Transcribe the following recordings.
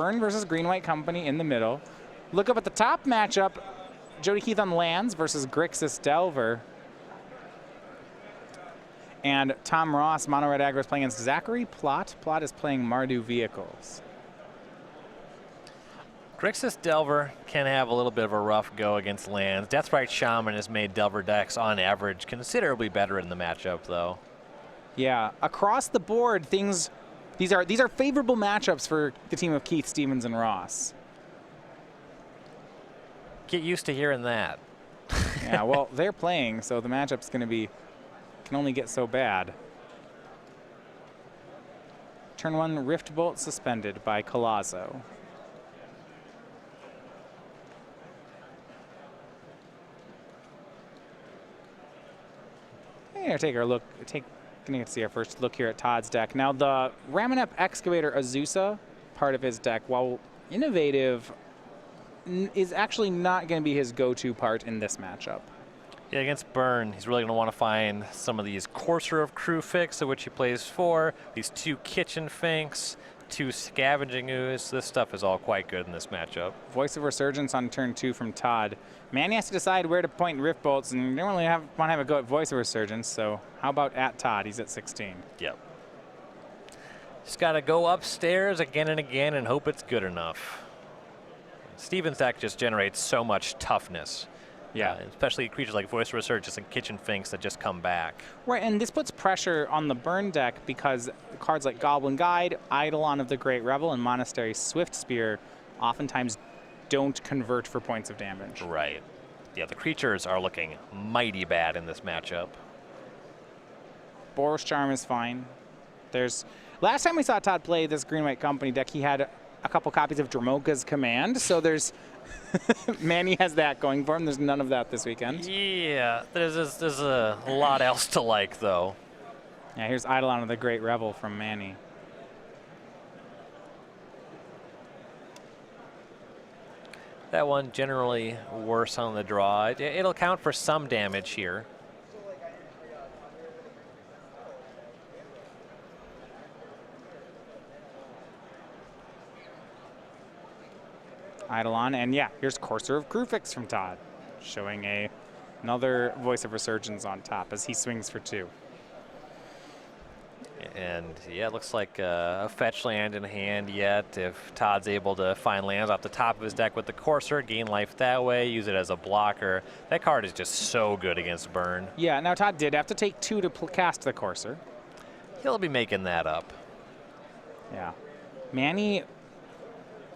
Burn versus Green-White Company in the middle. Look up at the top matchup, Jody Keith on lands versus Grixis Delver. And Tom Ross, Mono Red Aggro, is playing against Zachary Plott. Plott is playing Mardu Vehicles. Grixis Delver can have a little bit of a rough go against lands. Deathrite Shaman has made Delver decks, on average, considerably better in the matchup, though. Yeah, across the board, these are favorable matchups for the team of Keith, Stevens, and Ross. Get used to hearing that. Yeah, well, they're playing, so the matchup's going to be, can only get so bad. Turn 1, Rift Bolt suspended by Collazo. Here, take a look. Gonna see our first look here at Todd's deck. Now, the Ramonep Excavator Azusa part of his deck, while innovative, is actually not going to be his go-to part in this matchup. Yeah, against Burn, he's really going to want to find some of these Courser of Crewfix, of which he plays 4, these 2 Kitchen Finks, 2 Scavenging Ooze. This stuff is all quite good in this matchup. Voice of Resurgence on turn 2 from Todd. Manny has to decide where to point Rift Bolts, and you don't really want to have a go at Voice of Resurgence, so how about at Todd? He's at 16. Yep. Just got to go upstairs again and again and hope it's good enough. Steven's deck just generates so much toughness. Yeah. Especially creatures like Voice of Resurgence and Kitchen Finks that just come back. Right, and this puts pressure on the Burn deck because cards like Goblin Guide, Eidolon of the Great Revel, and Monastery Swift Spear oftentimes don't convert for points of damage. Right. Yeah, the creatures are looking mighty bad in this matchup. Boros Charm is fine. Last time we saw Todd play this Green-White Company deck, he had a couple copies of Dromoka's Command, so there's Manny has that going for him. There's none of that this weekend. Yeah, there's a lot else to like, though. Yeah, here's Eidolon of the Great Revel from Manny. That one generally worse on the draw. It'll count for some damage here. Eidolon, and yeah, here's Courser of Crewfix from Todd, showing another Voice of Resurgence on top as he swings for 2. And yeah, it looks like a fetch land in hand yet. If Todd's able to find lands off the top of his deck with the Courser, gain life that way, use it as a blocker. That card is just so good against Burn. Yeah, now Todd did have to take 2 to cast the Courser. He'll be making that up. Yeah. Manny,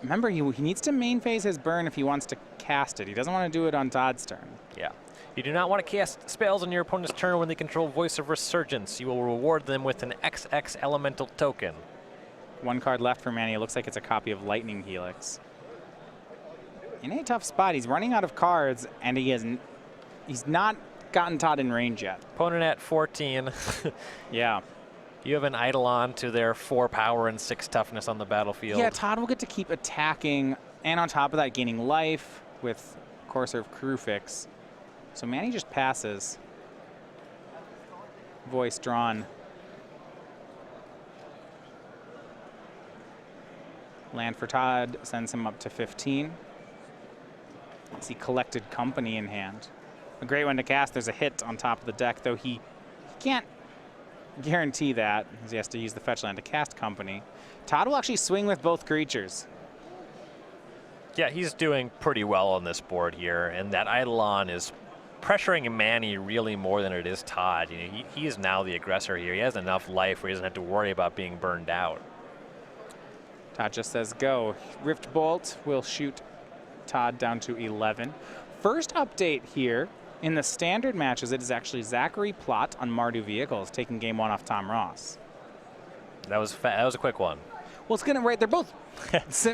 remember, he needs to main phase his Burn if he wants to cast it. He doesn't want to do it on Todd's turn. Yeah. You do not want to cast spells on your opponent's turn when they control Voice of Resurgence. You will reward them with an XX Elemental token. 1 card left for Manny. It looks like it's a copy of Lightning Helix. In a tough spot. He's running out of cards, and he's not gotten Todd in range yet. Opponent at 14. Yeah. You have an Eidolon to their 4 power and 6 toughness on the battlefield. Yeah, Todd will get to keep attacking, and on top of that, gaining life with Courser of Crewfix. So Manny just passes. Voice drawn. Land for Todd sends him up to 15. As he collected Company in hand. A great one to cast. There's a hit on top of the deck, though he can't guarantee that, as he has to use the fetch land to cast Company. Todd will actually swing with both creatures. Yeah, he's doing pretty well on this board here, and that Eidolon is pressuring Manny really more than it is Todd. You know, he is now the aggressor here. He has enough life where he doesn't have to worry about being burned out. Todd just says go. Rift Bolt will shoot Todd down to 11. First update here in the standard matches, it is actually Zachary Plott on Mardu Vehicles taking game 1 off Tom Ross. That was a quick one. Well, it's gonna they're both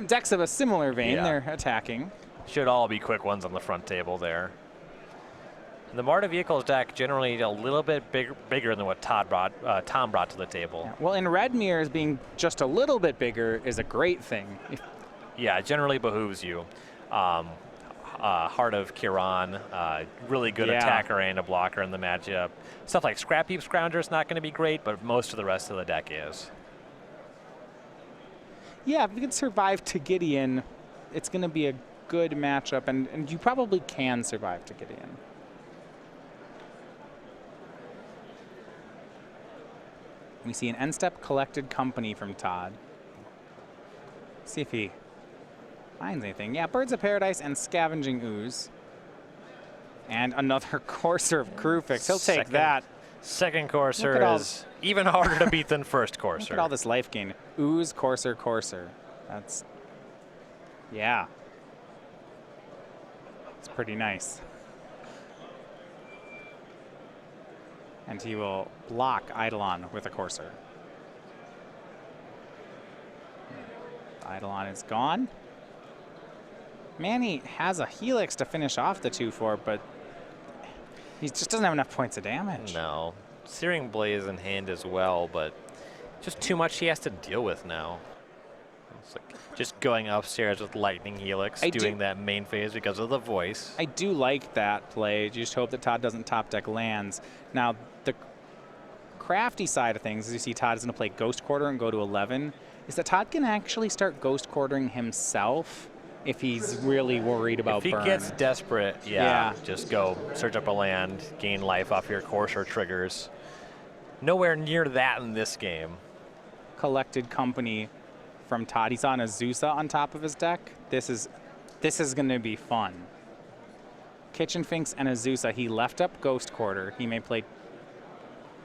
decks of a similar vein. Yeah. They're attacking. Should all be quick ones on the front table there. The Mardu Vehicles deck generally a little bit bigger than what Tom brought to the table. Yeah. Well, in red mirrors, being just a little bit bigger is a great thing. Yeah, it generally behooves you. Heart of Kiran, really good attacker and a blocker in the matchup. Stuff like Scrap Heap Scrounger is not going to be great, but most of the rest of the deck is. Yeah, if you can survive to Gideon, it's going to be a good matchup, and you probably can survive to Gideon. We see an end-step collected company from Todd. See if he finds anything. Yeah, Birds of Paradise and Scavenging Ooze. And another Courser of Crewfix. He'll take that. Second Courser is even harder to beat than first Courser. Look at all this life gain. Ooze, Courser, Courser. That's, yeah. It's pretty nice. And he will block Eidolon with a Courser. Eidolon is gone. Manny has a Helix to finish off the 2-4, but he just doesn't have enough points of damage. No. Searing Blaze in hand as well, but just too much he has to deal with now. It's like just going upstairs with Lightning Helix, doing that main phase because of the voice. I do like that play. You just hope that Todd doesn't top deck lands. Now, the crafty side of things, as you see Todd is going to play Ghost Quarter and go to 11, is that Todd can actually start Ghost Quartering himself if he's really worried about burn. If he gets desperate, yeah, just go search up a land, gain life off your Courser triggers. Nowhere near that in this game. Collected company from Todd. He's on Azusa on top of his deck. This is going to be fun. Kitchen Finks and Azusa. He left up Ghost Quarter. He may play.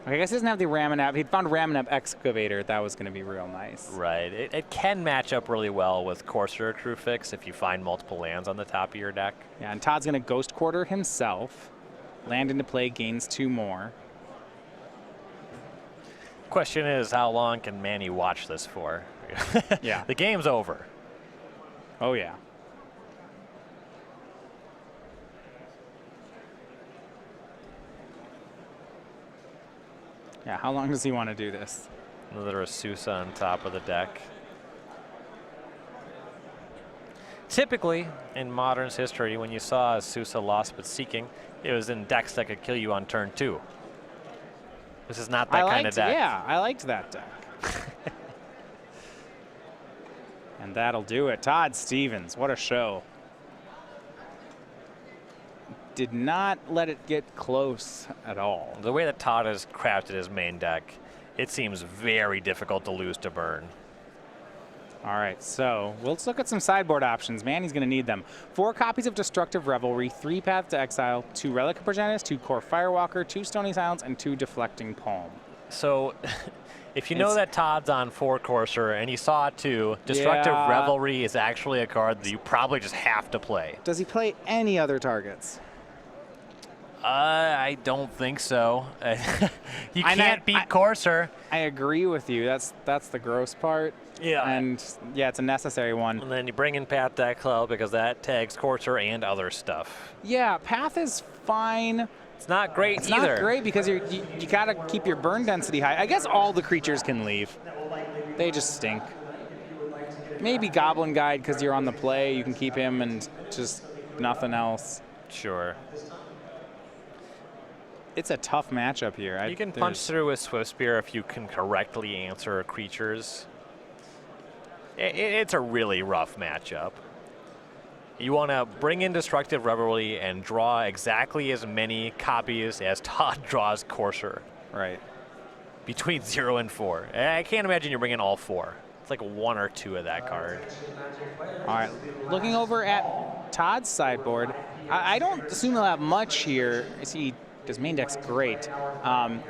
I guess he doesn't have the Ramanap. He'd found Ramanap Excavator. That was going to be real nice. Right. It can match up really well with Courser or Crewfix if you find multiple lands on the top of your deck. Yeah, and Todd's going to Ghost Quarter himself. Land into play, gains 2 more. Question is, how long can Manny watch this for? Yeah. The game's over. Oh, yeah. Yeah, how long does he want to do this? Another Azusa on top of the deck. Typically, in Modern's history, when you saw Azusa Lost But Seeking, it was in decks that could kill you on turn 2. This is not that kind of deck. Yeah, I liked that deck. And that'll do it. Todd Stevens, what a show. Did not let it get close at all. The way that Todd has crafted his main deck, it seems very difficult to lose to burn. All right, so let's look at some sideboard options. Man, he's going to need them. 4 copies of Destructive Revelry, 3 Path to Exile, 2 Relic of Progenitus, 2 Core Firewalker, 2 Stony Silence, and 2 Deflecting Palm. So if you know that Todd's on 4 Courser and he saw it too, Destructive Revelry is actually a card that you probably just have to play. Does he play any other targets? I don't think so. You can't beat Courser. I agree with you. That's the gross part. Yeah. And yeah, it's a necessary one. And then you bring in Path to Exile because that tags Courser and other stuff. Yeah, Path is fine. It's not great it's either. It's not great because you got to keep your burn density high. I guess all the creatures can leave. They just stink. Maybe Goblin Guide because you're on the play. You can keep him and just nothing else. Sure. It's a tough matchup here. You can punch through with Swift Spear if you can correctly answer creatures. It's a really rough matchup. You want to bring in Destructive Revelry and draw exactly as many copies as Todd draws Courser. Right. Between 0 and 4. I can't imagine you're bringing all 4. It's like 1 or 2 of that card. All right. Looking over at Todd's sideboard, I don't assume he'll have much here. His main deck's great.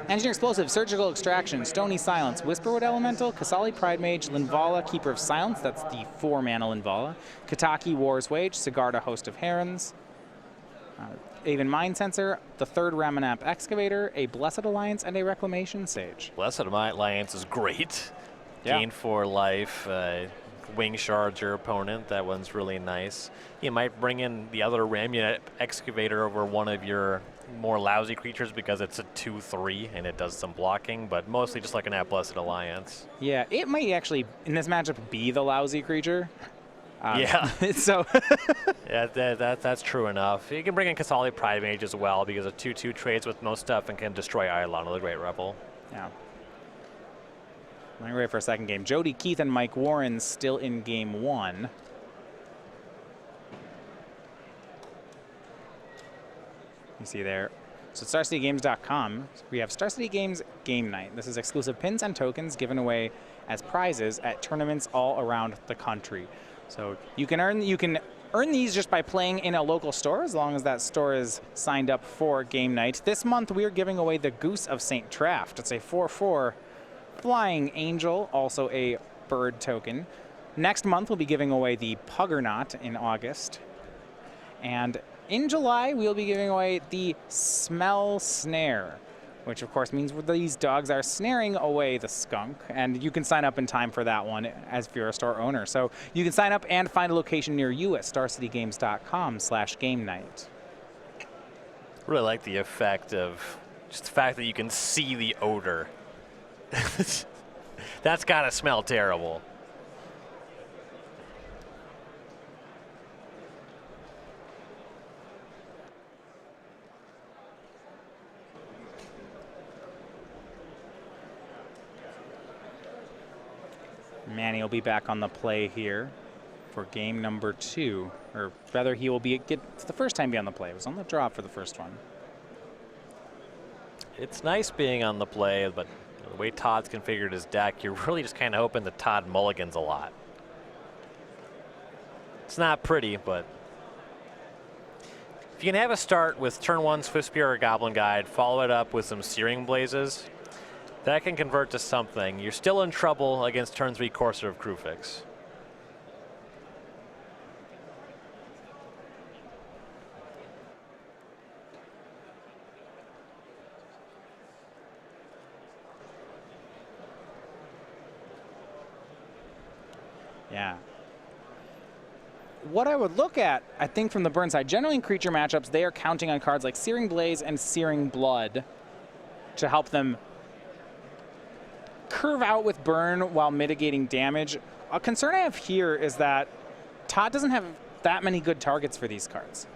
Engineer Explosive, Surgical Extraction, Stony Silence, Whisperwood Elemental, Kasali Pride Mage, Linvala, Keeper of Silence, that's the 4-mana Linvala, Kataki, War's Wage, Sigarda, Host of Herons, Aven Mind Sensor, the 3rd Ramanap Excavator, a Blessed Alliance, and a Reclamation Sage. Blessed Alliance is great. Yeah. Gain 4 life, wing shards your opponent. That one's really nice. You might bring in the other Ramunap Excavator over one of your more lousy creatures because it's a 2/3 and it does some blocking, but mostly just looking at Blessed Alliance. Yeah, it might actually, in this matchup, be the lousy creature. Yeah. So yeah, that's true enough. You can bring in Kasali Pride Mage as well because a 2/2 trades with most stuff and can destroy Eidolon with a Great Rebel. Yeah. I'm ready for a second game. Jody Keith and Mike Warren still in game 1. You see there. So StarCityGames.com, we have Star City Games Game Night. This is exclusive pins and tokens given away as prizes at tournaments all around the country. So you can earn these just by playing in a local store, as long as that store is signed up for game night. This month we are giving away the Goose of St. Traft. It's a 4/4 flying angel, also a bird token. Next month we'll be giving away the Puggernaut in August. And in July we'll be giving away the Smell Snare, which of course means these dogs are snaring away the skunk, and you can sign up in time for that one as if you're a store owner. So you can sign up and find a location near you at starcitygames.com/game night. Really like the effect of just the fact that you can see the odor. That's gotta smell terrible. Manny will be back on the play here for game number 2, or rather he will be it's the first time be on the play. It was on the draw for the first one. It's nice being on the play, but the way Todd's configured his deck, you're really just kind of hoping that Todd mulligans a lot. It's not pretty, but if you can have a start with turn 1 Swiftspear or Goblin Guide, follow it up with some Searing Blazes, that can convert to something. You're still in trouble against turn 3 Courser of Krufix. Yeah. What I would look at, I think, from the burn side, generally in creature matchups, they are counting on cards like Searing Blaze and Searing Blood to help them curve out with burn while mitigating damage. A concern I have here is that Todd doesn't have that many good targets for these cards.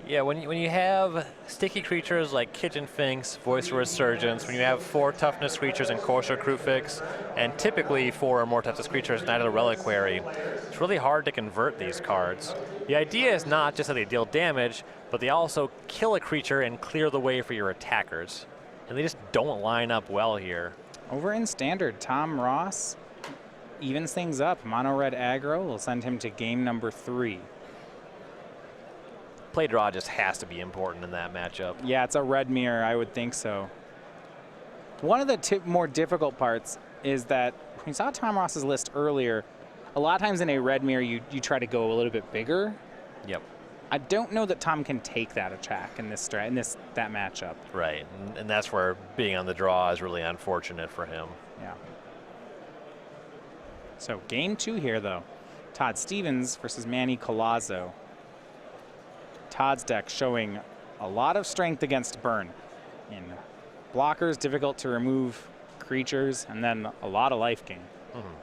Yeah, when you have sticky creatures like Kitchen Finks, Voice of Resurgence, when you have 4 toughness creatures in Courser Krufix, and typically 4 or more toughness creatures in Knight of the Reliquary, it's really hard to convert these cards. The idea is not just that they deal damage, but they also kill a creature and clear the way for your attackers. And they just don't line up well here. Over in Standard, Tom Ross evens things up. Mono red aggro will send him to game number 3. Play draw just has to be important in that matchup. Yeah, it's a red mirror, I would think so. One of the more difficult parts is that when you saw Tom Ross's list earlier, a lot of times in a red mirror you try to go a little bit bigger. Yep. I don't know that Tom can take that attack in that matchup. Right, and that's where being on the draw is really unfortunate for him. Yeah. So game 2 here, though. Todd Stevens versus Manny Collazo. Todd's deck showing a lot of strength against burn. In blockers, difficult to remove creatures, and then a lot of life gain. Mm-hmm.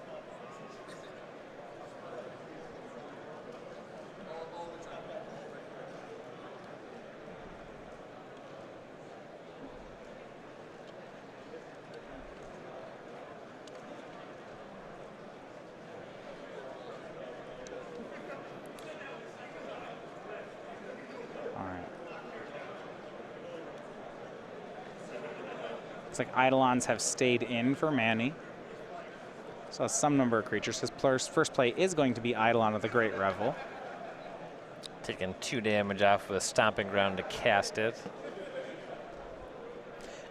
Looks like Eidolons have stayed in for Manny. So some number of creatures. His first play is going to be Eidolon of the Great Revel. Taking 2 damage off of a Stomping Ground to cast it.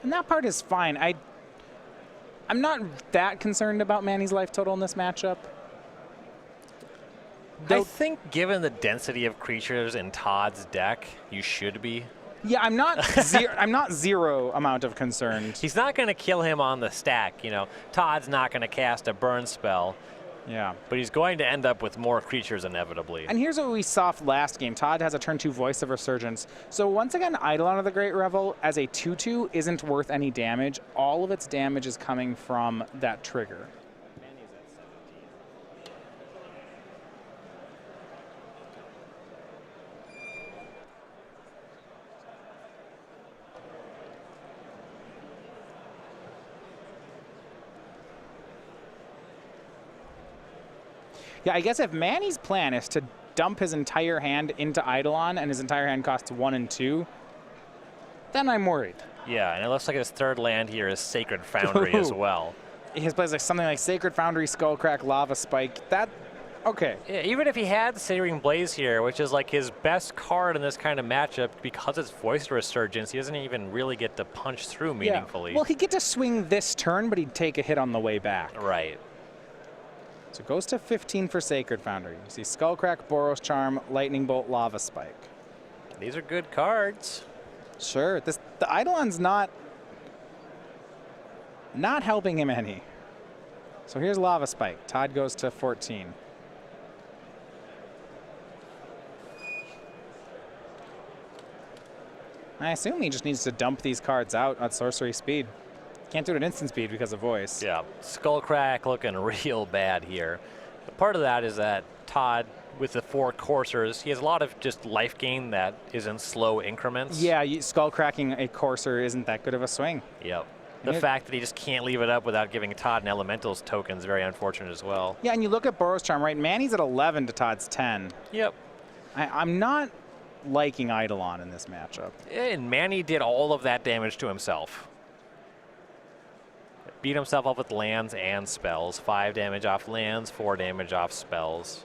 And that part is fine. I'm not that concerned about Manny's life total in this matchup. I think given the density of creatures in Todd's deck, you should be. Yeah, I'm not I'm not zero amount of concerned. He's not going to kill him on the stack. You know, Todd's not going to cast a burn spell. Yeah. But he's going to end up with more creatures inevitably. And here's what we saw last game. Todd has a turn 2 Voice of Resurgence. So once again, Eidolon of the Great Revel as a 2/2 isn't worth any damage. All of its damage is coming from that trigger. Yeah, I guess if Manny's plan is to dump his entire hand into Eidolon and his entire hand costs 1 and 2, then I'm worried. Yeah, and it looks like his third land here is Sacred Foundry as well. He plays like something like Sacred Foundry, Skullcrack, Lava Spike. That, okay. Yeah, even if he had Searing Blaze here, which is like his best card in this kind of matchup, because it's Voice Resurgence, he doesn't even really get to punch through meaningfully. Yeah. Well, he'd get to swing this turn, but he'd take a hit on the way back. Right. So it goes to 15 for Sacred Foundry. You see Skullcrack, Boros Charm, Lightning Bolt, Lava Spike. These are good cards. Sure. The Eidolon's not helping him any. So here's Lava Spike. Todd goes to 14. I assume he just needs to dump these cards out at sorcery speed. Can't do it at instant speed because of voice. Yeah, Skullcrack looking real bad here. Part of that is that Todd, with the 4 coursers, he has a lot of just life gain that is in slow increments. Yeah, Skullcracking a courser isn't that good of a swing. Yep. The fact that he just can't leave it up without giving Todd an Elementals token is very unfortunate as well. Yeah, and you look at Boros Charm, right? Manny's at 11 to Todd's 10. Yep. I'm not liking Eidolon in this matchup. And Manny did all of that damage to himself. Beat himself up with lands and spells. 5 damage off lands, 4 damage off spells.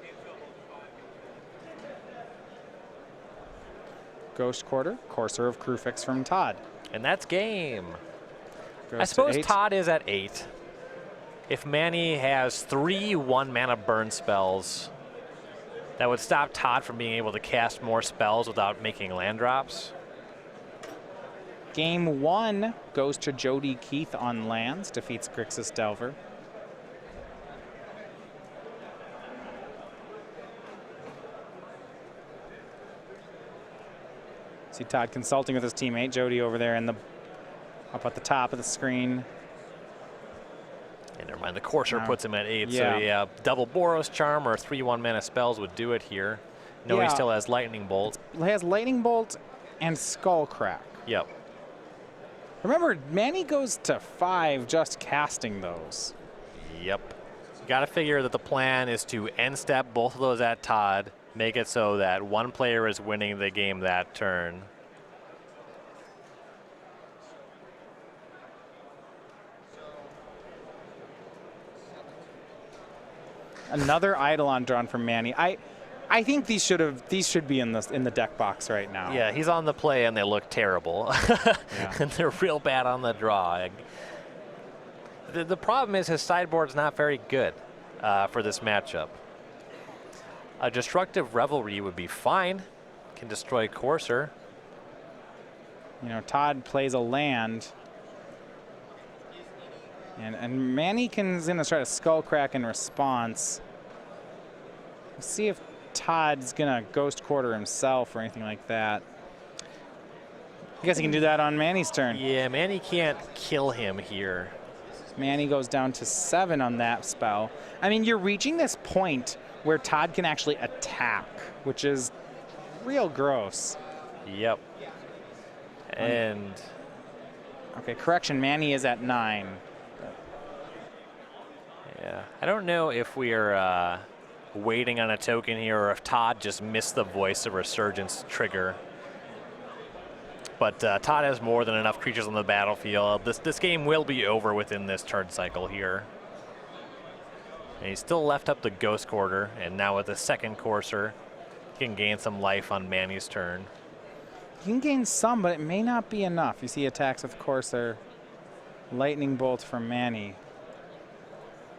Ghost Quarter, Courser of Crufix from Todd. And that's game. Goes I suppose to 8. Todd is at 8. If Manny has 3 1-mana burn spells, that would stop Todd from being able to cast more spells without making land drops. Game 1 goes to Jody Keith on lands, defeats Grixis Delver. See Todd consulting with his teammate Jody over there up at the top of the screen. And never mind, the Courser puts him at 8. Yeah. So yeah, double Boros Charm or 3 1-mana spells would do it here. No, he still has Lightning Bolt. He has Lightning Bolt and Skullcrack. Yep. Remember, Manny goes to 5 just casting those. Yep. Got to figure that the plan is to end step both of those at Todd, make it so that one player is winning the game that turn. Another Eidolon drawn from Manny. I think these should be in the deck box right now. Yeah, he's on the play and they look terrible. And they're real bad on the draw. The problem is his sideboard's not very good for this matchup. A Destructive Revelry would be fine. Can destroy Courser. You know, Todd plays a land. And Manny is going to try to Skullcrack in response. Let's see if Todd's going to Ghost Quarter himself or anything like that. I guess he can do that on Manny's turn. Yeah, Manny can't kill him here. Manny goes down to 7 on that spell. I mean, you're reaching this point where Todd can actually attack, which is real gross. Yep. And... Okay, correction, Manny is at 9. Yeah, I don't know if we are waiting on a token here or if Todd just missed the Voice of Resurgence trigger. But Todd has more than enough creatures on the battlefield. This game will be over within this turn cycle here. And he's still left up the Ghost Quarter, and now with the second Courser, he can gain some life on Manny's turn. You can gain some, but it may not be enough. You see attacks with Courser, Lightning Bolt from Manny.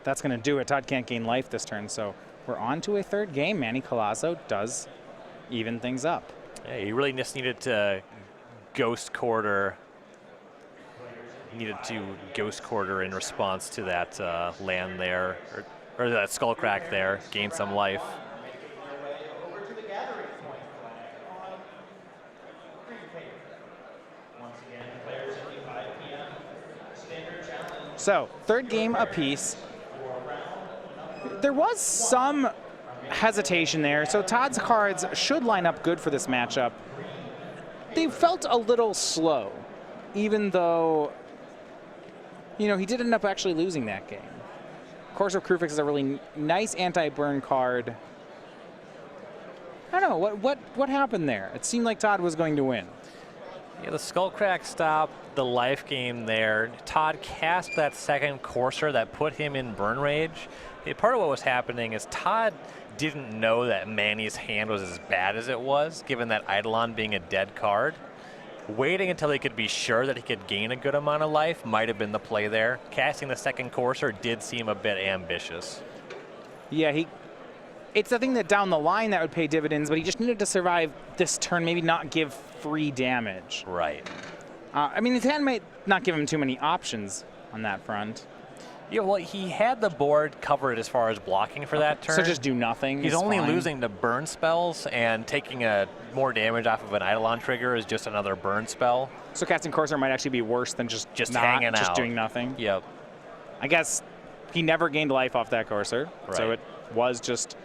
That's going to do it. Todd can't gain life this turn, so we're on to a third game. Manny Collazo does even things up. Yeah, he really just needed to Ghost Quarter. Needed to Ghost Quarter in response to that land there, or that Skullcrack there, gain some life. So, third game apiece. There was some hesitation there, so Todd's cards should line up good for this matchup. They felt a little slow, even though, you know, he did end up actually losing that game. Courser of Krufix is a really nice anti-burn card. I don't know, what happened there? It seemed like Todd was going to win. Yeah, the Skullcrack stopped the life game there. Todd cast that second Courser that put him in burn rage. Part of what was happening is Todd didn't know that Manny's hand was as bad as it was, given that Eidolon being a dead card. Waiting until he could be sure that he could gain a good amount of life might have been the play there. Casting the second Courser did seem a bit ambitious. Yeah, it's the thing that down the line that would pay dividends, but he just needed to survive this turn, maybe not give free damage. Right. I mean, his hand might not give him too many options on that front. Yeah, well, he had the board covered as far as blocking for that turn. So just do nothing. He's is only fine. losing to burn spells, and taking more damage off of an Eidolon trigger is just another burn spell. So casting Courser might actually be worse than just hanging out. Just doing nothing. Yep. I guess he never gained life off that Courser. Right. So it was just,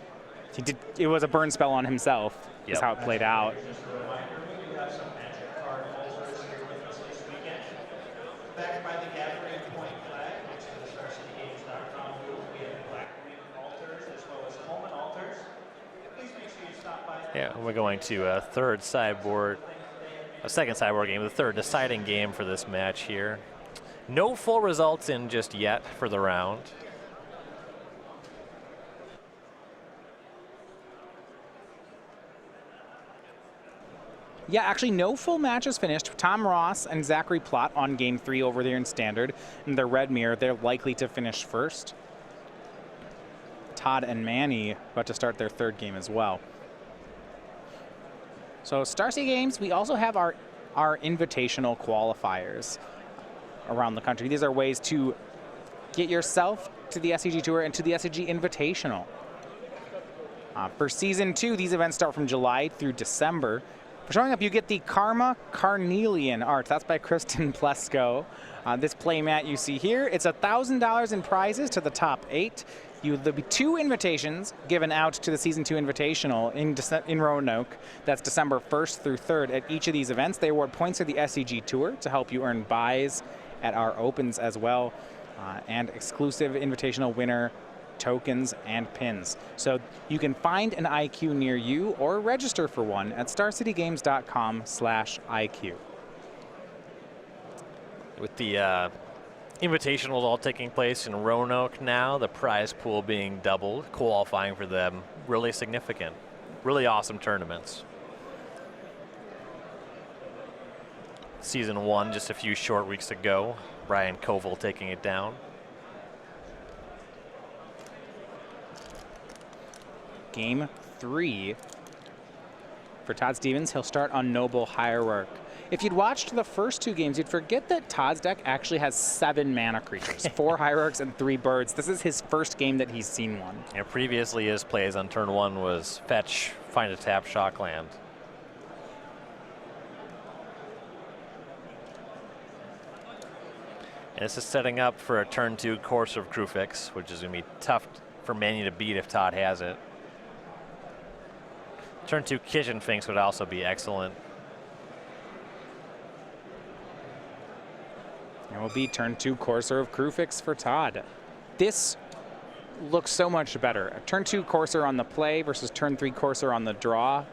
it was a burn spell on himself, is how it played out. Yeah, we're going to a second sideboard game, the third deciding game for this match here. No full results in just yet for the round. Yeah, actually no full matches finished. Tom Ross and Zachary Plott on game 3 over there in Standard. In the red mirror, they're likely to finish first. Todd and Manny about to start their third game as well. So Star City Games, we also have our invitational qualifiers around the country. These are ways to get yourself to the SCG Tour and to the SCG Invitational. For Season 2, these events start from July through December. For showing up, you get the Karma Carnelian art. That's by Kristen Plesko. This playmat you see here, it's $1,000 in prizes to the top 8. There'll be 2 invitations given out to the Season 2 Invitational in Roanoke. That's December 1st through 3rd at each of these events. They award points to the SCG Tour to help you earn buys at our opens as well, and exclusive invitational winner tokens and pins. So you can find an IQ near you or register for one at starcitygames.com/IQ. With the Invitationals all taking place in Roanoke now, the prize pool being doubled, qualifying for them. Really significant, really awesome tournaments. Season 1 just a few short weeks ago. Brian Koval taking it down. Game 3 for Todd Stevens. He'll start on Noble Hierarch. If you'd watched the first 2 games, you'd forget that Todd's deck actually has 7 mana creatures, 4 Hierarchs and 3 birds. This is his first game that he's seen one. Yeah, previously his plays on turn 1 was fetch, find a tap, shockland. And this is setting up for a turn 2 Courser of Krufix, which is going to be tough for Manny to beat if Todd has it. Turn 2 Kitchen Finks would also be excellent. It will be turn 2 Courser of Krufix for Todd. This looks so much better. A turn 2 Courser on the play versus turn 3 Courser on the draw.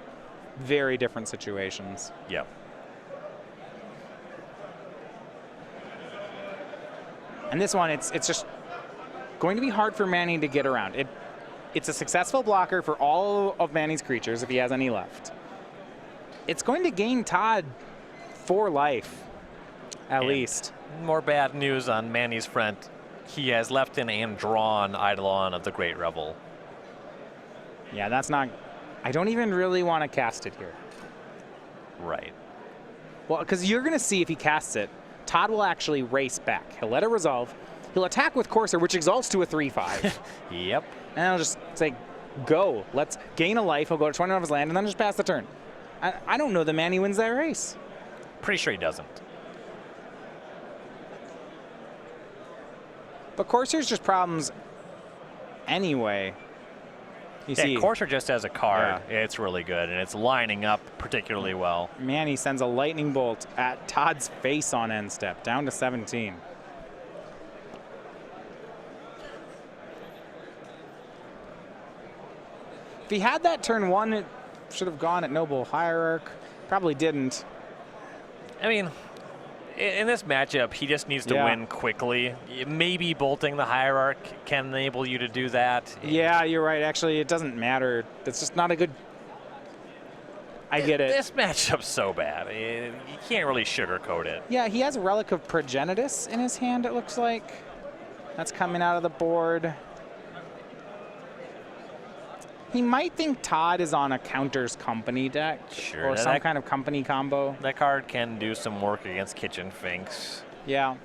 Very different situations. Yep. And this one, it's just going to be hard for Manny to get around. It's a successful blocker for all of Manny's creatures if he has any left. It's going to gain Todd 4 life, at least. More bad news on Manny's front. He has left in and drawn Eidolon of the Great Revel. Yeah, that's not... I don't even really want to cast it here. Right. Well, because you're going to see if he casts it, Todd will actually race back. He'll let it resolve. He'll attack with Courser, which exalts to a 3/5. Yep. And I'll just say, go. Let's gain a life. He'll go to 20 of his land and then just pass the turn. I don't know that Manny wins that race. Pretty sure he doesn't. But Courser's just problems anyway. You see, Courser just has a card. Yeah. It's really good, and it's lining up particularly well. Manny sends a lightning bolt at Todd's face on end step, down to 17. he had that turn 1, it should have gone at Noble Hierarch. Probably didn't. I mean, in this matchup, he just needs to win quickly. Maybe bolting the Hierarch can enable you to do that. Yeah, you're right. Actually, it doesn't matter. It's just not a good... I get it. This matchup's so bad. You can't really sugarcoat it. Yeah, he has a Relic of Progenitus in his hand, it looks like. That's coming out of the board. He might think Todd is on a Counters Company deck. Sure. Or some kind of company combo. That card can do some work against Kitchen Finks. Yeah.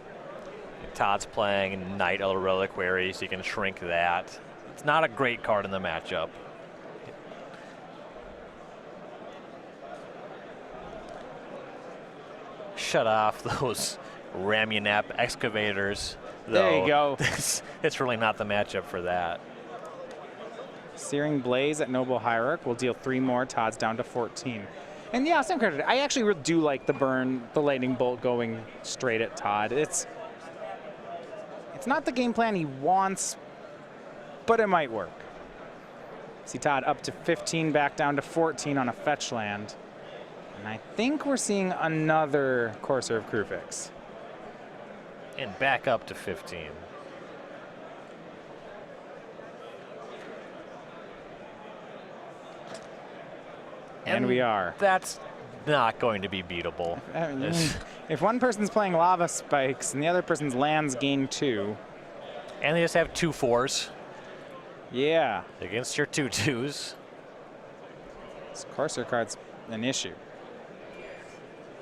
Todd's playing Knight of the Reliquary, so you can shrink that. It's not a great card in the matchup. Shut off those Ramunap excavators. Though. There you go. It's really not the matchup for that. Searing Blaze at Noble Hierarch will deal 3 more. Todd's down to 14. And yeah, same credit. I actually really do like the burn, the lightning bolt going straight at Todd. It's not the game plan he wants, but it might work. See Todd up to 15, back down to 14 on a fetch land. And I think we're seeing another Courser of Krufix. And back up to 15. And we are. That's not going to be beatable. I mean, if one person's playing Lava Spikes and the other person's lands gain 2. And they just have 2 4s. Yeah. Against your 2 2s. This Courser card's an issue.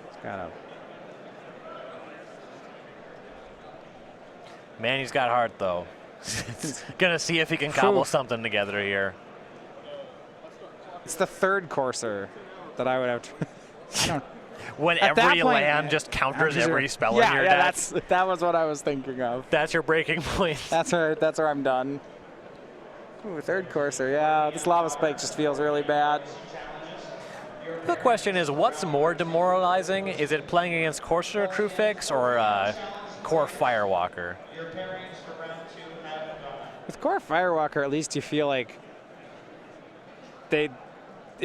It's got a... Man, he's got heart, though. Gonna see if he can cobble something together here. It's the 3rd Courser that I would have to... When every land just counters every spell in your deck. That was what I was thinking of. That's your breaking point. That's where I'm done. Ooh, 3rd Courser, yeah. This Lava Spike just feels really bad. The question is, what's more demoralizing? Is it playing against Courser Krufix or Core Firewalker? With Core Firewalker, at least you feel like it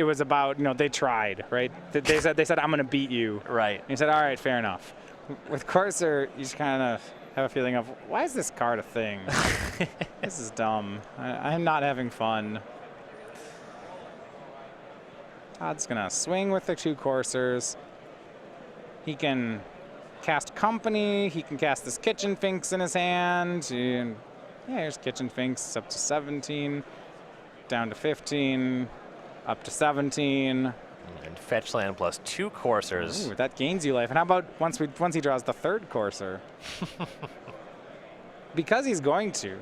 was about, they tried, right? They said I'm going to beat you. Right. And you said, all right, fair enough. With Courser, you just kind of have a feeling of, why is this card a thing? This is dumb. I'm not having fun. Todd's going to swing with the 2 Coursers. He can cast Company. He can cast this Kitchen Finks in his hand. And yeah, here's Kitchen Finks up to 17, down to 15. Up to 17. And fetch land plus 2 Coursers. Ooh, that gains you life. And how about once he draws the 3rd Courser? Because he's going to.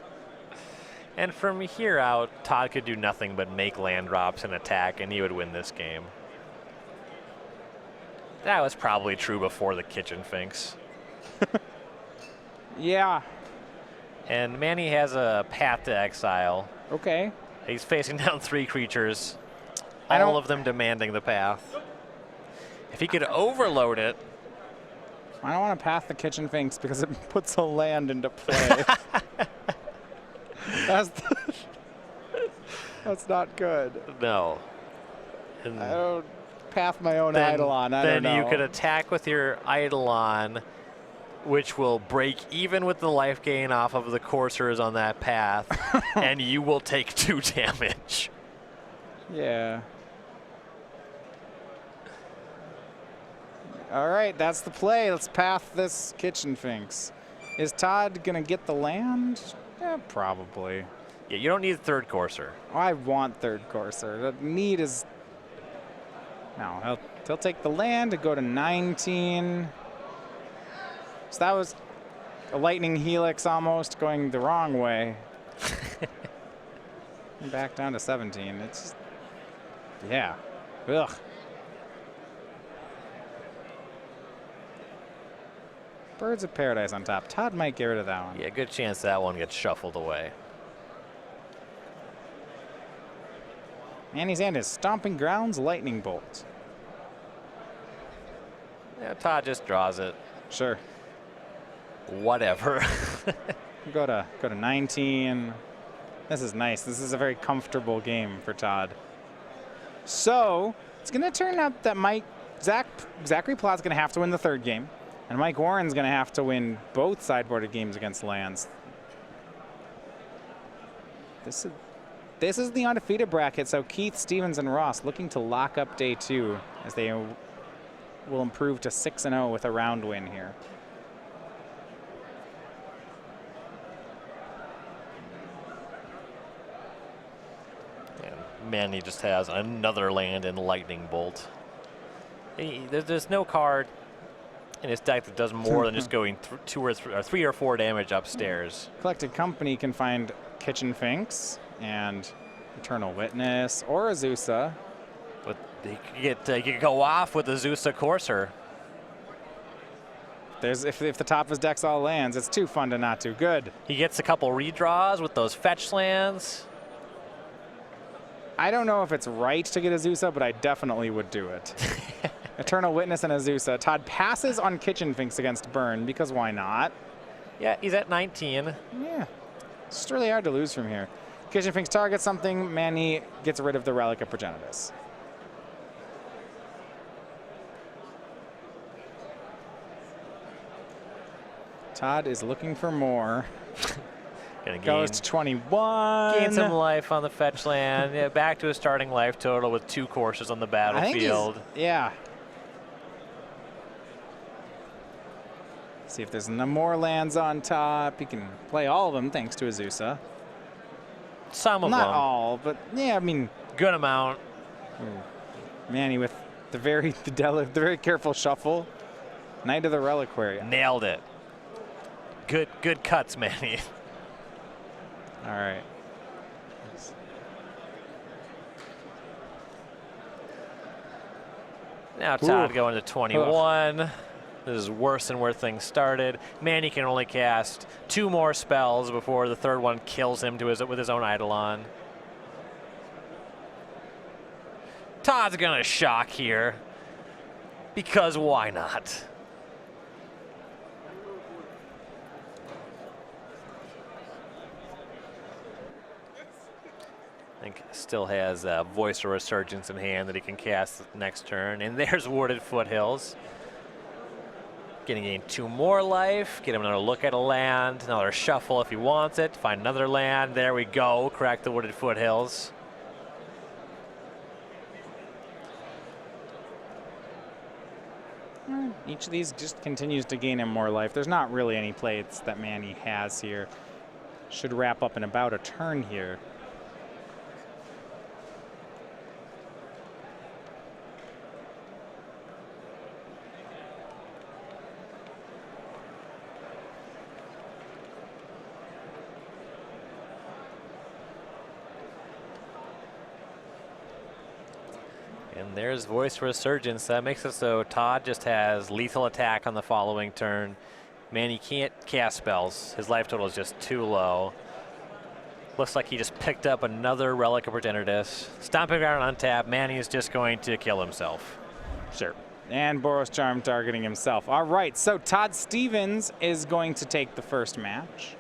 And from here out, Todd could do nothing but make land drops and attack, and he would win this game. That was probably true before the Kitchen Finks. Yeah. And Manny has a Path to Exile. Okay. He's facing down 3 creatures. All of them demanding the path. If he could overload it. I don't want to path the Kitchen Finks because it puts a land into play. That's not good. No. And I don't path my own Eidolon. I don't know. Then you could attack with your Eidolon, which will break even with the life gain off of the Coursers on that path, and you will take 2 damage. Yeah. All right, that's the play. Let's path this Kitchen Finks. Is Todd going to get the land? Yeah, probably. Yeah, you don't need 3rd Courser. Oh, I want 3rd Courser. The need is... No, he'll take the land to go to 19. So that was a lightning helix almost going the wrong way. Back down to 17. It's just... Yeah. Ugh. Birds of Paradise on top. Todd might get rid of that one. Yeah, good chance that one gets shuffled away. Manny's hand is Stomping Grounds, Lightning Bolt. Yeah, Todd just draws it. Sure. Whatever. go to 19. This is nice. This is a very comfortable game for Todd. So it's going to turn out that Zachary Plott's going to have to win the third game, and Mike Warren's going to have to win both sideboarded games against lands. This is the undefeated bracket, so Keith, Stevens, and Ross looking to lock up day 2 as they will improve to 6-0 with a round win here. Manny just has another land in Lightning Bolt. There's no card in his deck that does more than just going 3 or 4 damage upstairs. Collected Company can find Kitchen Finks and Eternal Witness or Azusa. But he could go off with Azusa Courser. If the top of his deck's all lands, it's too fun to not do good. He gets a couple redraws with those fetch lands. I don't know if it's right to get Azusa, but I definitely would do it. Eternal Witness and Azusa. Todd passes on Kitchen Finks against Burn, because why not? Yeah, he's at 19. Yeah, it's just really hard to lose from here. Kitchen Finks targets something, Manny gets rid of the Relic of Progenitus. Todd is looking for more. Goes to 21. Gain some life on the fetch land. Yeah, back to his starting life total with 2 courses on the battlefield. Yeah. See if there's no more lands on top. He can play all of them thanks to Azusa. Some of them. Not all, but yeah, I mean. Good amount. Manny with the very careful shuffle. Knight of the Reliquary. Nailed it. Good cuts, Manny. All right. Now Todd going to 21. Ugh. This is worse than where things started. Manny can only cast 2 more spells before the third one kills him with his own Eidolon. Todd's gonna shock here, because why not? I think still has Voice of Resurgence in hand that he can cast next turn. And there's Wooded Foothills. Getting gain 2 more life. Get him another look at a land. Another shuffle if he wants it. Find another land. There we go. Crack the Wooded Foothills. Each of these just continues to gain him more life. There's not really any plays that Manny has here. Should wrap up in about a turn here. And there's Voice Resurgence. That makes it so Todd just has lethal attack on the following turn. Manny can't cast spells. His life total is just too low. Looks like he just picked up another Relic of Progenitus. Stomping Ground on tap. Manny is just going to kill himself. Sure. And Boros Charm targeting himself. All right, so Todd Stevens is going to take the first match.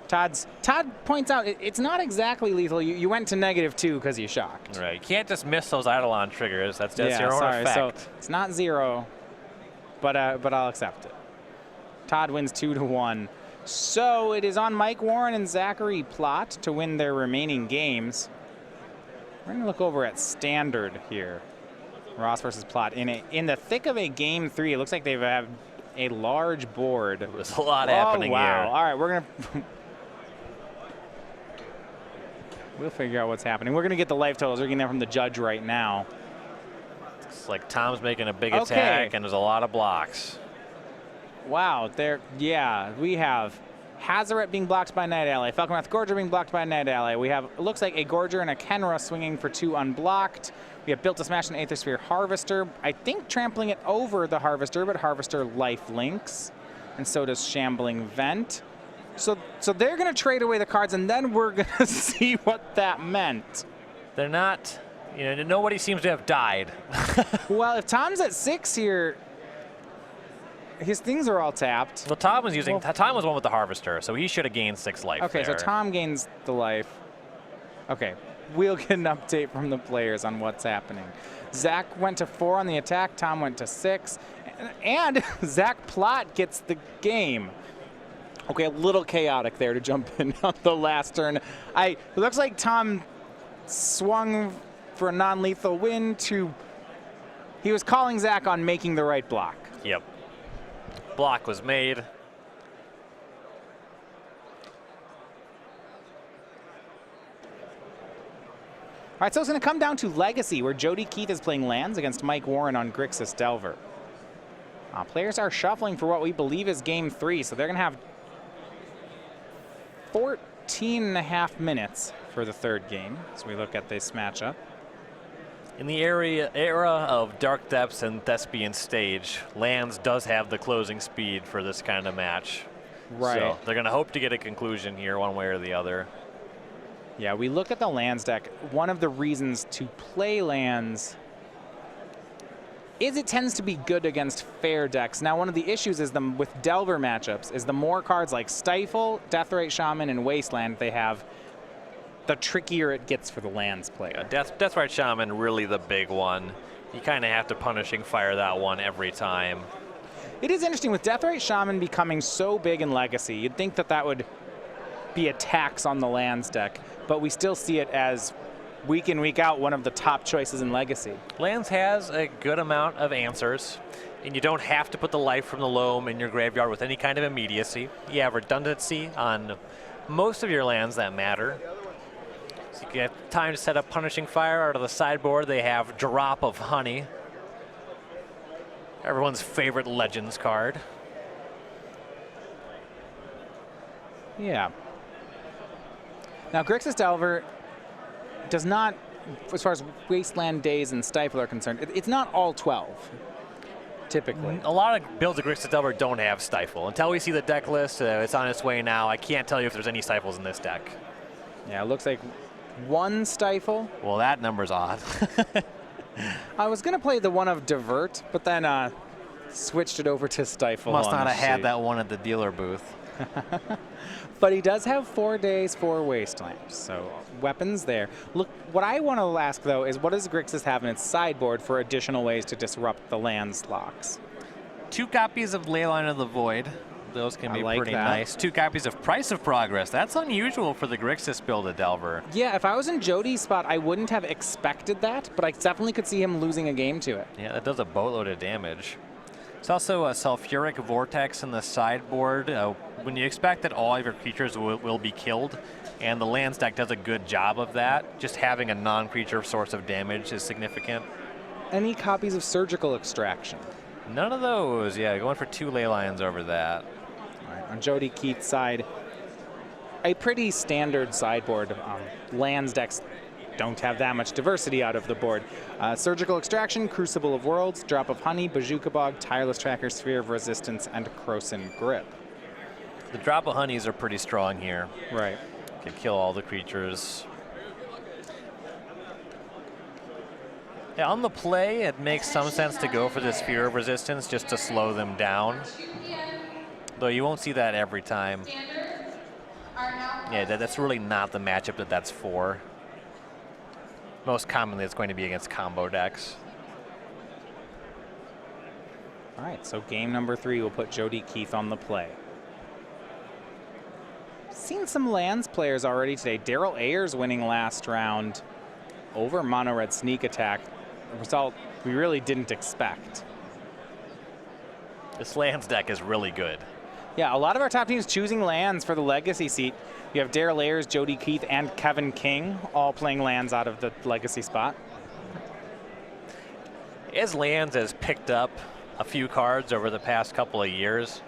Todd points out it's not exactly lethal. You went to -2 because you shocked. Right. You can't just miss those Eidolon triggers. That's your own effect. So it's not 0, but I'll accept it. Todd wins 2-1. So it is on Mike Warren and Zachary Plott to win their remaining games. We're going to look over at Standard here. Ross versus Plott. In the thick of a game 3, it looks like they have a large board. There's a lot happening here. All right, we're going to... We'll figure out what's happening. We're going to get the life totals. We're getting that from the judge right now. It's like Tom's making a big attack, and there's a lot of blocks. Wow. We have Hazaret being blocked by Night Ally. Falconwrath Gorger being blocked by Night Ally. We have, it looks like, a Gorger and a Kenra swinging for 2 unblocked. We have Built to Smash an Aethersphere Harvester. I think trampling it over the Harvester, but Harvester life links. And so does Shambling Vent. So they're going to trade away the cards, and then we're going to see what that meant. They're not, nobody seems to have died. Well, if Tom's at 6 here, his things are all tapped. Well, Tom was one with the Harvester, so he should have gained 6 life. Okay, there. so Tom gains the life. Okay, we'll get an update from the players on what's happening. Zach went to 4 on the attack, Tom went to 6, and Zach Plott gets the game. Okay, a little chaotic there to jump in on the last turn. It looks like Tom swung for a non-lethal win to, he was calling Zach on making the right block. Yep. Block was made. All right, so it's going to come down to Legacy, where Jody Keith is playing lands against Mike Warren on Grixis Delver. Players are shuffling for what we believe is Game 3, so they're going to have 14.5 minutes for the third game as we look at this matchup. In the era of Dark Depths and Thespian Stage, lands does have the closing speed for this kind of match. Right. So they're going to hope to get a conclusion here one way or the other. Yeah, we look at the lands deck. One of the reasons to play lands is it tends to be good against fair decks. Now, one of the issues is with Delver matchups is the more cards like Stifle, Deathrite Shaman, and Wasteland they have, the trickier it gets for the lands player. Yeah, Deathrite Shaman, really the big one. You kind of have to Punishing Fire that one every time. It is interesting with Deathrite Shaman becoming so big in Legacy, you'd think that would be a tax on the lands deck, but we still see it as week in, week out, one of the top choices in Legacy. Lands has a good amount of answers, and you don't have to put the Life from the Loam in your graveyard with any kind of immediacy. You have redundancy on most of your lands that matter. So you get time to set up Punishing Fire. Out of the sideboard, they have Drop of Honey, everyone's favorite Legends card. Yeah. Now, Grixis Delver does not, as far as Wasteland Days and Stifle are concerned, it's not all 12, typically. A lot of builds of Grixis Delver don't have Stifle. Until we see the deck list, it's on its way now. I can't tell you if there's any Stifles in this deck. Yeah, it looks like 1 Stifle. Well, that number's odd. I was going to play the one of Divert, but then switched it over to Stifle. Must not have had that one at the dealer booth. But he does have 4 days, 4 Wastelands, so weapons there. Look, what I want to ask, though, is what does Grixis have in its sideboard for additional ways to disrupt the lands locks? 2 copies of Leyline of the Void. Those can be pretty nice. 2 copies of Price of Progress. That's unusual for the Grixis build at Delver. Yeah, if I was in Jody's spot, I wouldn't have expected that, but I definitely could see him losing a game to it. Yeah, that does a boatload of damage. It's also a Sulfuric Vortex in the sideboard. When you expect that all of your creatures will be killed, and the lands deck does a good job of that, just having a non-creature source of damage is significant. Any copies of Surgical Extraction? None of those. Yeah, going for 2 ley lines over that. All right, on Jody Keith's side, a pretty standard sideboard. Lands decks don't have that much diversity out of the board. Surgical Extraction, Crucible of Worlds, Drop of Honey, Bazooka Bog, Tireless Tracker, Sphere of Resistance, and Krosan Grip. The Drop of Honeys are pretty strong here. Right. Can kill all the creatures. Yeah, on the play, it makes some sense to go for the Sphere of Resistance just to slow them down. Though you won't see that every time. Yeah, that's really not the matchup that's for. Most commonly, it's going to be against combo decks. All right, so game number 3 will put Jody Keith on the play. Seen some lands players already today. Daryl Ayers winning last round over Mono Red Sneak Attack. A result we really didn't expect. This lands deck is really good. Yeah, a lot of our top teams choosing lands for the Legacy seat. You have Daryl Ayers, Jody Keith, and Kevin King all playing lands out of the Legacy spot. As lands has picked up a few cards over the past couple of years,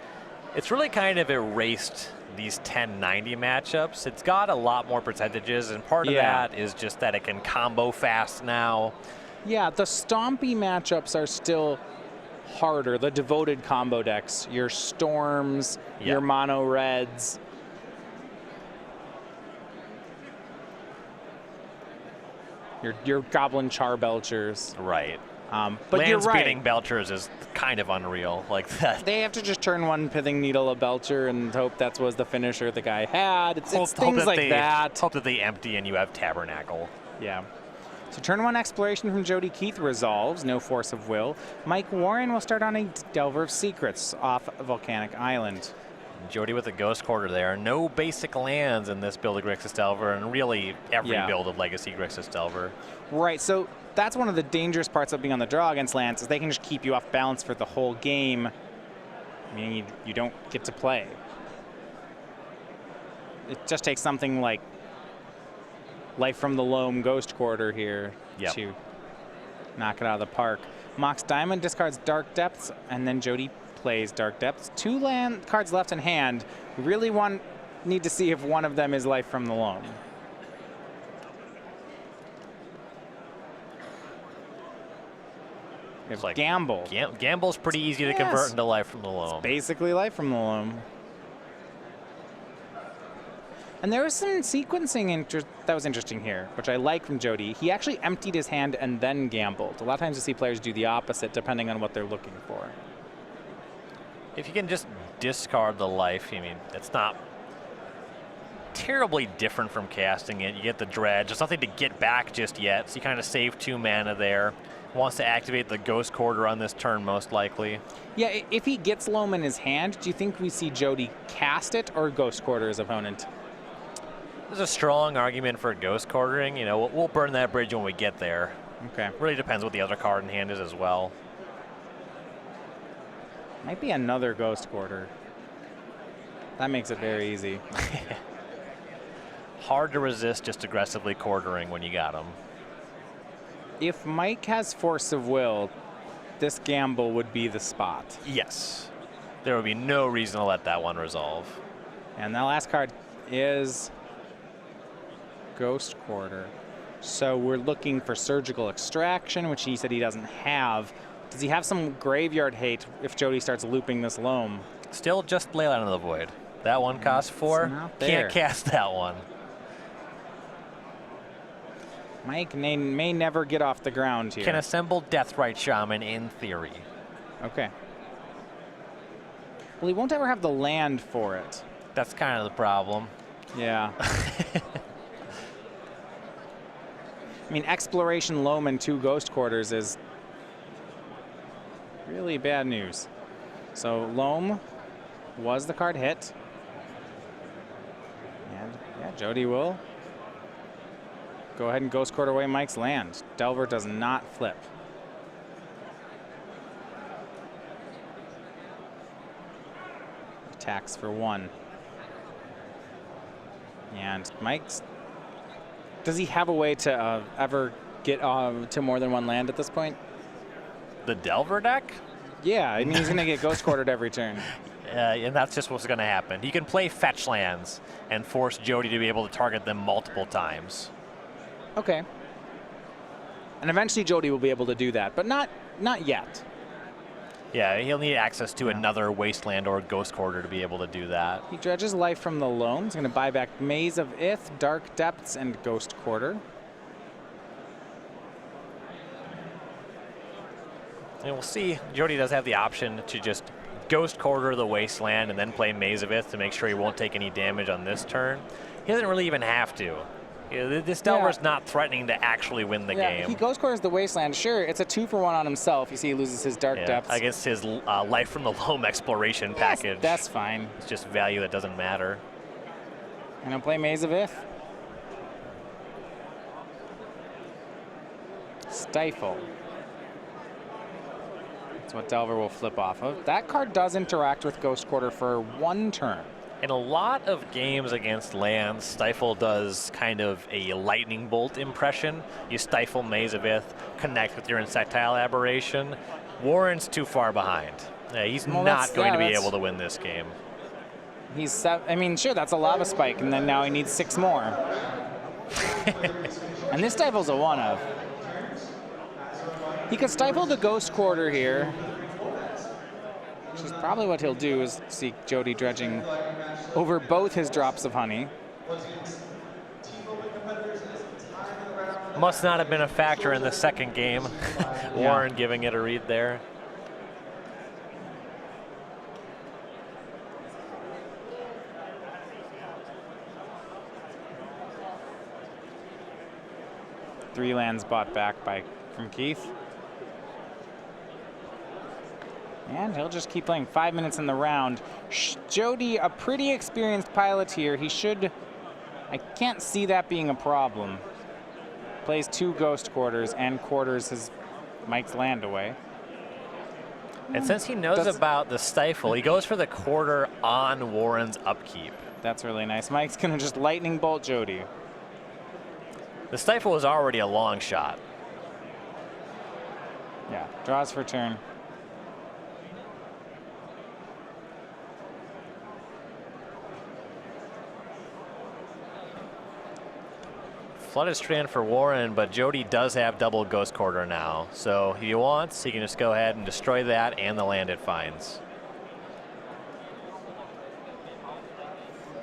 it's really kind of erased these 10-90 matchups. It's got a lot more percentages, and part of that is just that it can combo fast now. Yeah, the stompy matchups are still harder. The devoted combo decks, your Storms, your Mono Reds. Your Goblin Charbelchers. Right. But you're Lands right. beating Belchers is kind of unreal like that. They have to just turn one Pithing Needle a Belcher and hope that was the finisher the guy had. It's things like that. Hope that they empty and you have Tabernacle. Yeah. So turn one Exploration from Jody Keith resolves, no force of will. Mike Warren will start on a Delver of Secrets off Volcanic Island. Jody with a Ghost Quarter there. No basic lands in this build of Grixis Delver, and really every build of Legacy Grixis Delver. Right, so that's one of the dangerous parts of being on the draw against lands, is they can just keep you off balance for the whole game, meaning you don't get to play. It just takes something like Life from the Loam Ghost Quarter here to knock it out of the park. Mox Diamond discards Dark Depths, and then Jody plays Dark Depths. 2 land cards left in hand. We really need to see if one of them is Life from the Loam. It's like Gamble. Gamble's pretty easy to convert into Life from the Loam. It's basically Life from the Loam. And there was some sequencing that was interesting here, which I like from Jody. He actually emptied his hand and then gambled. A lot of times you see players do the opposite depending on what they're looking for. If you can just discard the life, I mean, it's not terribly different from casting it. You get the Dredge. There's nothing to get back just yet, so you kind of save 2 mana there. Wants to activate the Ghost Quarter on this turn, most likely. Yeah, if he gets Loam in his hand, do you think we see Jody cast it or Ghost Quarter his opponent? There's a strong argument for Ghost Quartering. You know, we'll burn that bridge when we get there. Okay. Really depends what the other card in hand is as well. Might be another Ghost Quarter. That makes it very easy. Hard to resist just aggressively quartering when you got them. If Mike has Force of Will, this gamble would be the spot. Yes. There would be no reason to let that one resolve. And that last card is Ghost Quarter. So we're looking for Surgical Extraction, which he said he doesn't have. Does he have some graveyard hate if Jody starts looping this Loam? Still just Leyline of the Void. That one costs 4. Can't cast that one. Mike may never get off the ground here. Can assemble Deathrite Shaman in theory. Okay. Well, he won't ever have the land for it. That's kind of the problem. Yeah. I mean, Exploration Loam and 2 Ghost Quarters is really bad news. So Loam was the card hit. And yeah, Jody will go ahead and Ghost Quarter away Mike's land. Delver does not flip. Attacks for 1. And Mike's, does he have a way to ever get to more than 1 land at this point? The Delver deck? Yeah, I mean, he's going to get Ghost Quartered every turn. And that's just what's going to happen. He can play fetch lands and force Jody to be able to target them multiple times. Okay. And eventually Jody will be able to do that, but not yet. Yeah, he'll need access to another Wasteland or Ghost Quarter to be able to do that. He dredges Life from the Loam. He's going to buy back Maze of Ith, Dark Depths, and Ghost Quarter. And we'll see. Jody does have the option to just Ghost Quarter the Wasteland and then play Maze of Ith to make sure he won't take any damage on this turn. He doesn't really even have to. This Delver's not threatening to actually win the game. He Ghost Quarters the Wasteland. Sure, it's a 2-for-1 on himself. You see he loses his Dark Depths. Against his Life from the Loam exploration package. That's fine. It's just value that doesn't matter. And I'll play Maze of Ith. Stifle. That's what Delver will flip off of. That card does interact with Ghost Quarter for 1 turn. In a lot of games against lands, Stifle does kind of a lightning bolt impression. You stifle Maze of Ith, connect with your Insectile Aberration. Warren's too far behind. He's not going to be able to win this game. I mean, sure, that's a Lava Spike, and then now he needs 6 more. And this Stifle's a 1-of. He could stifle the Ghost Quarter here, which is probably what he'll do, is seek Jody dredging over both his drops of honey. Must not have been a factor in the second game. Warren giving it a read there. Three lands bought back from Keith. And he'll just keep playing. 5 minutes in the round. Jody, a pretty experienced pilot here. He should, I can't see that being a problem. Plays 2 ghost quarters and quarters his Mike's land away. And since he knows about the stifle, he goes for the quarter on Warren's upkeep. That's really nice. Mike's gonna just lightning bolt Jody. The stifle was already a long shot. Yeah, draws for turn. Flooded Strand for Warren, but Jody does have double Ghost Quarter now. So if he wants, he can just go ahead and destroy that and the land it finds.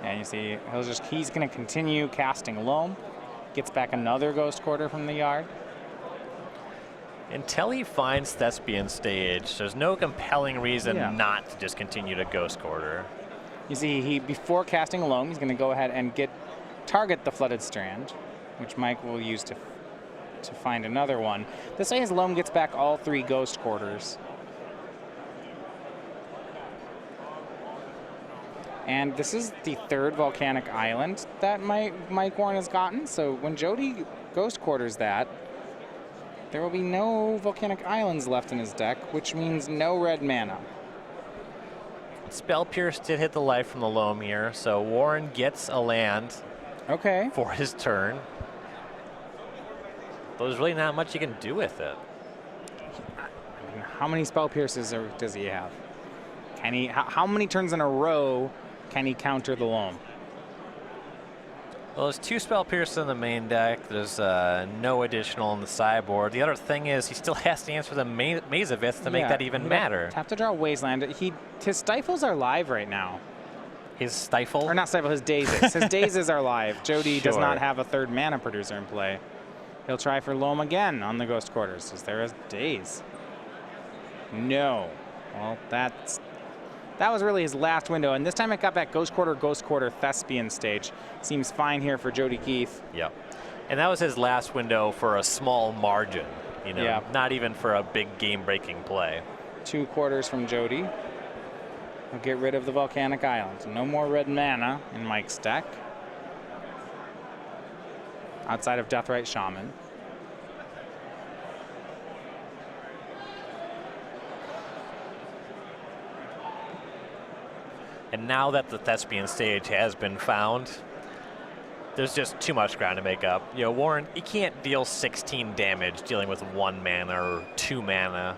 And you see, he's going to continue casting Loam. Gets back another Ghost Quarter from the yard. Until he finds Thespian Stage, there's no compelling reason not to just continue to Ghost Quarter. You see, before casting Loam, he's going to go ahead and target the Flooded Strand, which Mike will use to find another one. This way his Loam gets back all 3 Ghost Quarters. And this is the 3rd Volcanic Island that Mike Warren has gotten. So when Jody Ghost Quarters that, there will be no Volcanic Islands left in his deck, which means no red mana. Spell Pierce did hit the life from the Loam here, so Warren gets a land for his turn. But there's really not much you can do with it. I mean, how many Spell Pierces does he have? Can he? How many turns in a row can he counter the Loam? Well, there's 2 Spell Pierces in the main deck. There's no additional in the sideboard. The other thing is he still has to answer the Mazavith to make that even matter. Have to draw Wasteland. His Stifles are live right now. His Stifle? Or not Stifle, his Dazes. His Dazes are live. Jody does not have a 3rd mana producer in play. He'll try for Loam again on the Ghost Quarters. Is there a Daze? No. Well, that was really his last window, and this time it got back Ghost Quarter, Thespian Stage. Seems fine here for Jody Keith. Yep. And that was his last window for a small margin, you know, not even for a big game-breaking play. 2 quarters from Jody. He'll get rid of the Volcanic Island. No more red mana in Mike's deck. Outside of Deathrite Shaman. And now that the Thespian Stage has been found, there's just too much ground to make up. You know, Warren, he can't deal 16 damage dealing with 1 mana or 2 mana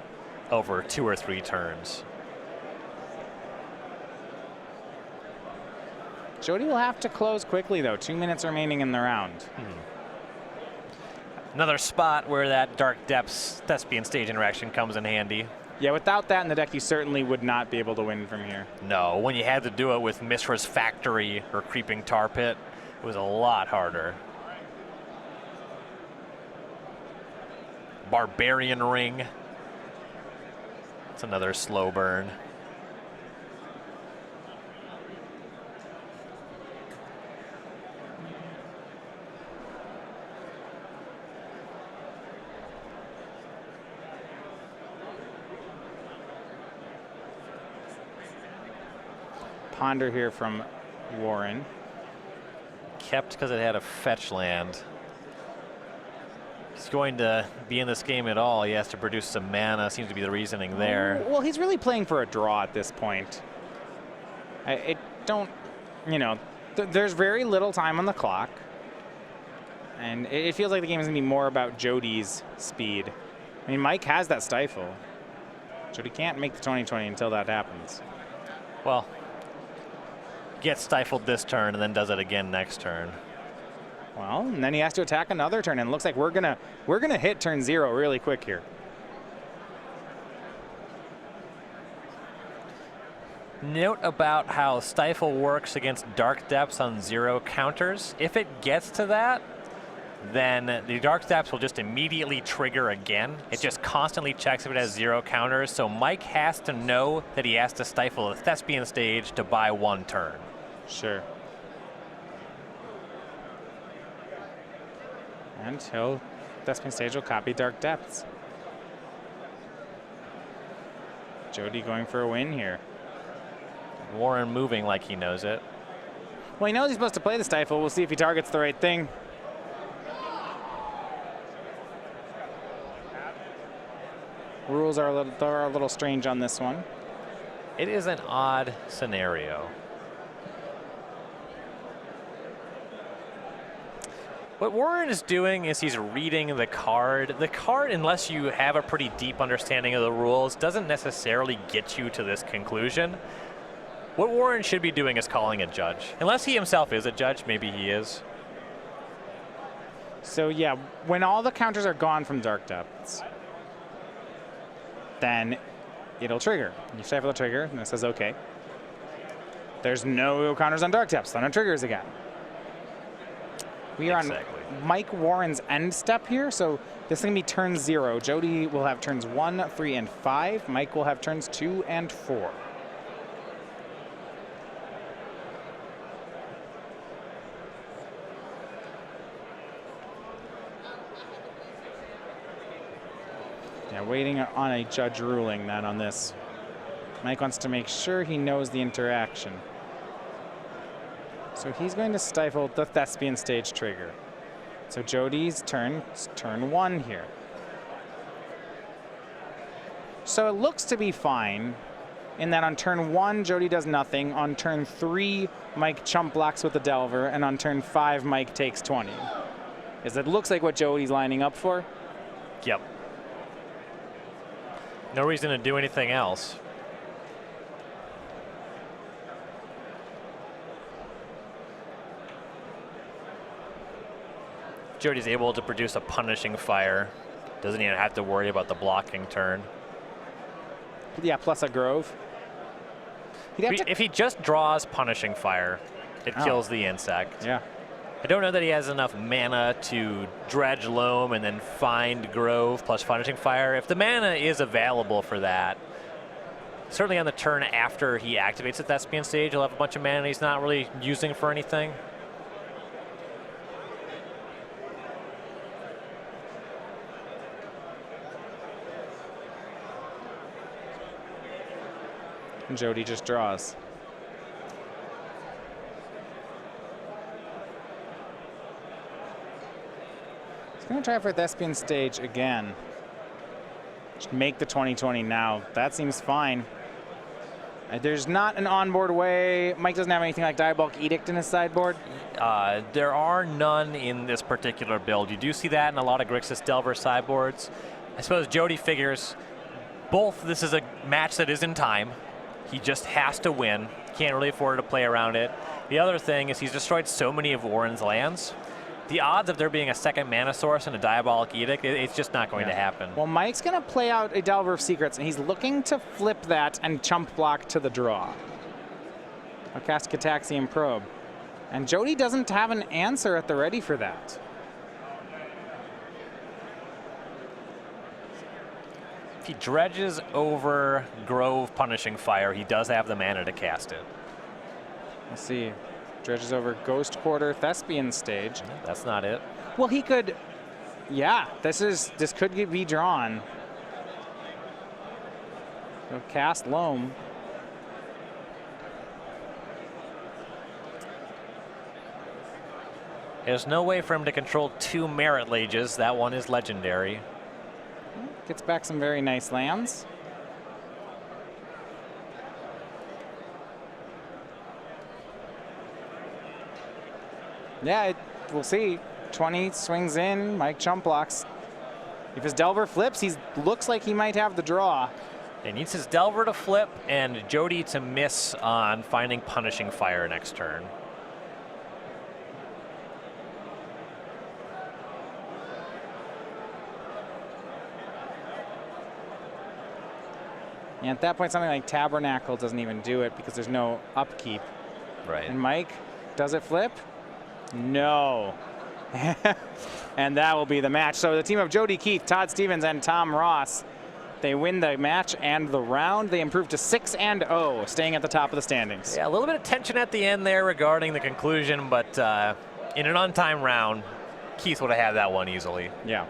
over 2 or 3 turns. Jody will have to close quickly, though. 2 minutes remaining in the round. Another spot where that Dark Depths Thespian Stage interaction comes in handy. Yeah, without that in the deck, you certainly would not be able to win from here. No, when you had to do it with Mishra's Factory or Creeping Tar Pit, it was a lot harder. Barbarian Ring. It's another slow burn. Ponder here from Warren. Kept because it had a fetch land. He's going to be in this game at all. He has to produce some mana. Seems to be the reasoning there. Well, he's really playing for a draw at this point. There's very little time on the clock. And it feels like the game is going to be more about Jody's speed. I mean, Mike has that stifle. Jody can't make the 2020 until that happens. Well, gets stifled this turn and then does it again next turn. Well, and then he has to attack another turn, and it looks like we're gonna hit turn 0 really quick here. Note about how Stifle works against Dark Depths on 0 counters. If it gets to that, then the Dark Steps will just immediately trigger again. It just constantly checks if it has 0 counters, so Mike has to know that he has to stifle the Thespian stage to buy 1 turn. Sure. And Thespian stage will copy Dark Depths. Jody going for a win here. Warren moving like he knows it. Well, he knows he's supposed to play the Stifle. We'll see if he targets the right thing. Rules are a little strange on this one. It is an odd scenario. What Warren is doing is he's reading the card. The card, unless you have a pretty deep understanding of the rules, doesn't necessarily get you to this conclusion. What Warren should be doing is calling a judge. Unless he himself is a judge, maybe he is. So yeah, when all the counters are gone from Dark Depths, then it'll trigger. You stifle the trigger, and it says okay. There's no counters on Dark Depths, then it triggers again. We are on Mike Warren's end step here, so this is going to be turn 0. Jody will have turns 1, 3, and 5. Mike will have turns 2 and 4. Yeah, waiting on a judge ruling then on this. Mike wants to make sure he knows the interaction. So he's going to stifle the Thespian stage trigger. So Jody's turn 1 here. So it looks to be fine in that on turn 1, Jody does nothing. On turn 3, Mike chump blocks with the Delver. And on turn 5, Mike takes 20. Because it looks like what Jody's lining up for. Yep. No reason to do anything else. Jody's able to produce a punishing fire. Doesn't even have to worry about the blocking turn. Yeah, plus a Grove. If he just draws punishing fire, it kills the insect. Yeah. I don't know that he has enough mana to dredge Loam and then find Grove plus punishing fire. If the mana is available for that, certainly on the turn after he activates the Thespian stage, he'll have a bunch of mana he's not really using for anything. And Jody just draws. He's going to try for Thespian stage again. Just make the 20/20 now. That seems fine. There's not an onboard way. Mike doesn't have anything like Diabolic Edict in his sideboard. There are none in this particular build. You do see that in a lot of Grixis Delver sideboards. I suppose Jody figures both this is a match that is in time. He just has to win. Can't really afford to play around it. The other thing is he's destroyed so many of Warren's lands. The odds of there being a second mana source and a Diabolic Edict, it's just not going to happen. Well, Mike's going to play out a Delver of Secrets, and he's looking to flip that and chump block to the draw. I'll cast Cataxian Probe. And Jody doesn't have an answer at the ready for that. If he dredges over Grove Punishing Fire, he does have the mana to cast it. Let's see. Dredges over Ghost Quarter Thespian stage. That's not it. Well, he could. Yeah, this could be drawn. He'll cast Loam. There's no way for him to control 2 Merit Lages. That one is legendary. Gets back some very nice lands. Yeah, we'll see. 20 swings in, Mike chump blocks. If his Delver flips, he looks like he might have the draw. He needs his Delver to flip and Jody to miss on finding Punishing Fire next turn. And at that point, something like Tabernacle doesn't even do it because there's no upkeep. Right. And Mike, does it flip? No. And that will be the match. So the team of Jody Keith, Todd Stevens, and Tom Ross, they win the match and the round. They improve to 6-0, staying at the top of the standings. Yeah, a little bit of tension at the end there regarding the conclusion, but in an on-time round, Keith would have had that one easily. Yeah.